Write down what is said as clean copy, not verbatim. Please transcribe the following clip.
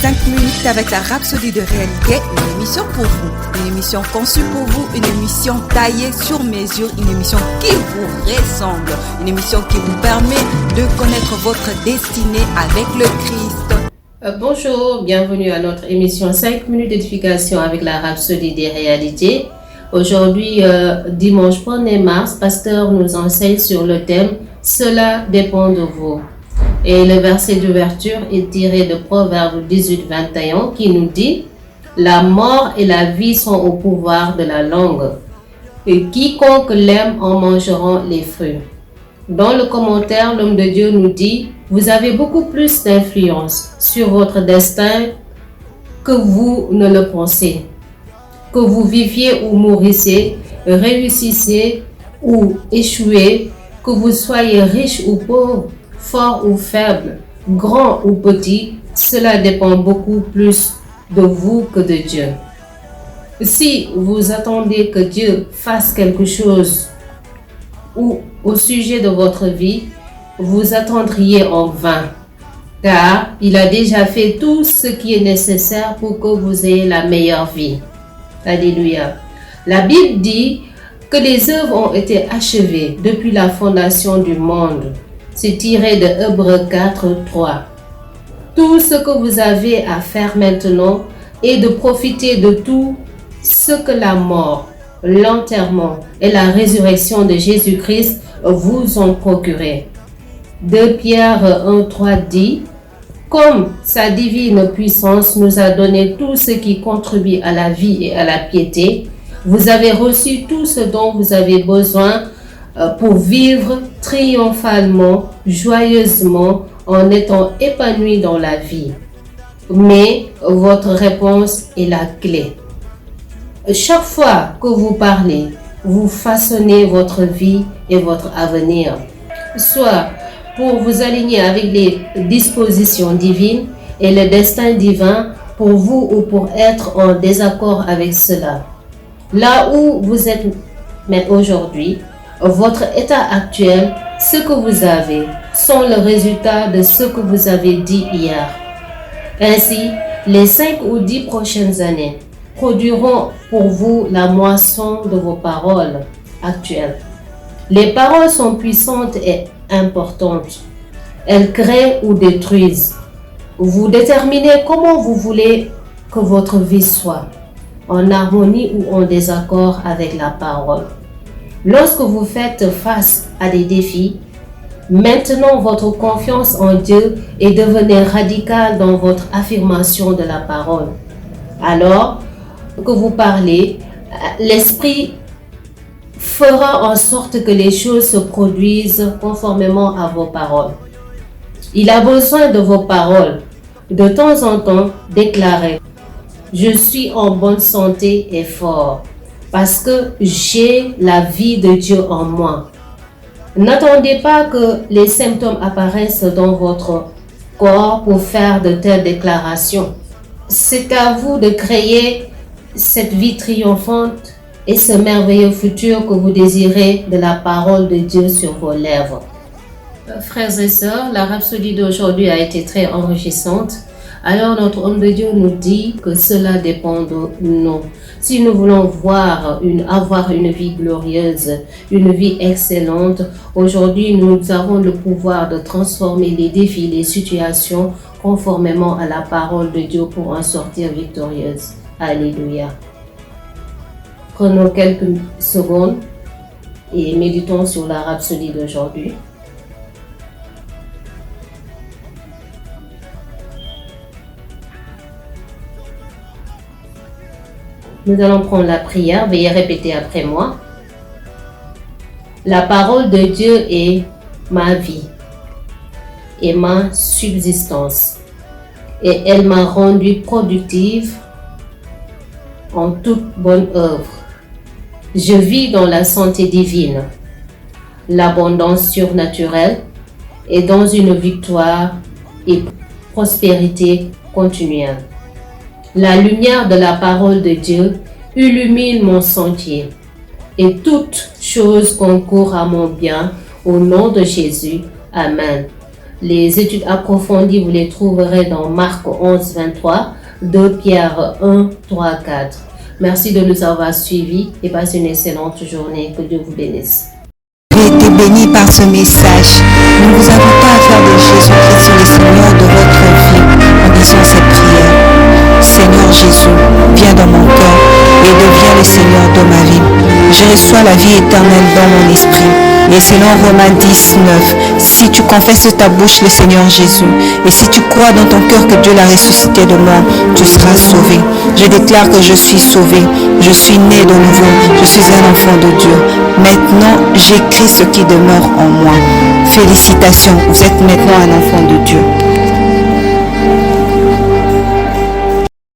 5 minutes avec la Rhapsodie de réalité, une émission pour vous, une émission conçue pour vous, une émission taillée sur mesure, une émission qui vous ressemble, une émission qui vous permet de connaître votre destinée avec le Christ. Bonjour, bienvenue à notre émission 5 minutes d'édification avec la Rhapsodie des réalités. Aujourd'hui, dimanche 1er mars, pasteur nous enseigne sur le thème « Cela dépend de vous ». Et le verset d'ouverture est tiré de Proverbe 18-21 qui nous dit « La mort et la vie sont au pouvoir de la langue, et quiconque l'aime en mangeront les fruits. » Dans le commentaire, l'homme de Dieu nous dit « Vous avez beaucoup plus d'influence sur votre destin que vous ne le pensez. Que vous viviez ou mourrissiez, réussissez ou échouez, que vous soyez riche ou pauvre, fort ou faible, grand ou petit, cela dépend beaucoup plus de vous que de Dieu. Si vous attendez que Dieu fasse quelque chose ou au sujet de votre vie, vous attendriez en vain, car il a déjà fait tout ce qui est nécessaire pour que vous ayez la meilleure vie. Alléluia. La Bible dit que les œuvres ont été achevées depuis la fondation du monde. C'est tiré de Hébreux 4:3. Tout ce que vous avez à faire maintenant est de profiter de tout ce que la mort, l'enterrement et la résurrection de Jésus-Christ vous ont procuré. 2 Pierre 1:3 dit « Comme sa divine puissance nous a donné tout ce qui contribue à la vie et à la piété, vous avez reçu tout ce dont vous avez besoin pour vivre triomphalement, joyeusement, en étant épanoui dans la vie. » Mais votre réponse est la clé. Chaque fois que vous parlez, vous façonnez votre vie et votre avenir, soit pour vous aligner avec les dispositions divines et le destin divin pour vous ou pour être en désaccord avec cela. Là où vous êtes aujourd'hui, votre état actuel, ce que vous avez, sont le résultat de ce que vous avez dit hier. Ainsi, les 5 ou 10 prochaines années produiront pour vous la moisson de vos paroles actuelles. Les paroles sont puissantes et importantes. Elles créent ou détruisent. Vous déterminez comment vous voulez que votre vie soit, en harmonie ou en désaccord avec la parole. Lorsque vous faites face à des défis, maintenant votre confiance en Dieu et devenez radicale dans votre affirmation de la parole. Alors que vous parlez, l'Esprit fera en sorte que les choses se produisent conformément à vos paroles. Il a besoin de vos paroles. De temps en temps, déclarez « Je suis en bonne santé et fort, parce que j'ai la vie de Dieu en moi. » N'attendez pas que les symptômes apparaissent dans votre corps pour faire de telles déclarations. C'est à vous de créer cette vie triomphante et ce merveilleux futur que vous désirez de la parole de Dieu sur vos lèvres. Frères et sœurs, la rhapsodie d'aujourd'hui a été très enrichissante. Alors notre homme de Dieu nous dit que cela dépend de nous. Si nous voulons avoir une vie glorieuse, une vie excellente, aujourd'hui nous avons le pouvoir de transformer les défis, les situations conformément à la parole de Dieu pour en sortir victorieuse. Alléluia. Prenons quelques secondes et méditons sur la rhapsodie d'aujourd'hui. Nous allons prendre la prière, veuillez répéter après moi. La parole de Dieu est ma vie et ma subsistance, et elle m'a rendue productive en toute bonne œuvre. Je vis dans la santé divine, l'abondance surnaturelle et dans une victoire et prospérité continuelle. La lumière de la parole de Dieu illumine mon sentier et toute chose concourt à mon bien au nom de Jésus. Amen. Les études approfondies, vous les trouverez dans Marc 11, 23, 2 Pierre 1, 3, 4. Merci de nous avoir suivis et passez une excellente journée. Que Dieu vous bénisse. J'ai été béni par ce message. Nous vous invitons à faire de Jésus-Christ le Seigneur de votre vie en disant cette prière. Seigneur Jésus, viens dans mon cœur et deviens le Seigneur de ma vie. Je reçois la vie éternelle dans mon esprit. Et selon Romains 10:9, si tu confesses de ta bouche le Seigneur Jésus, et si tu crois dans ton cœur que Dieu l'a ressuscité de mort, tu seras sauvé. Je déclare que je suis sauvé, je suis né de nouveau, je suis un enfant de Dieu. Maintenant, j'écris ce qui demeure en moi. Félicitations, vous êtes maintenant un enfant de Dieu.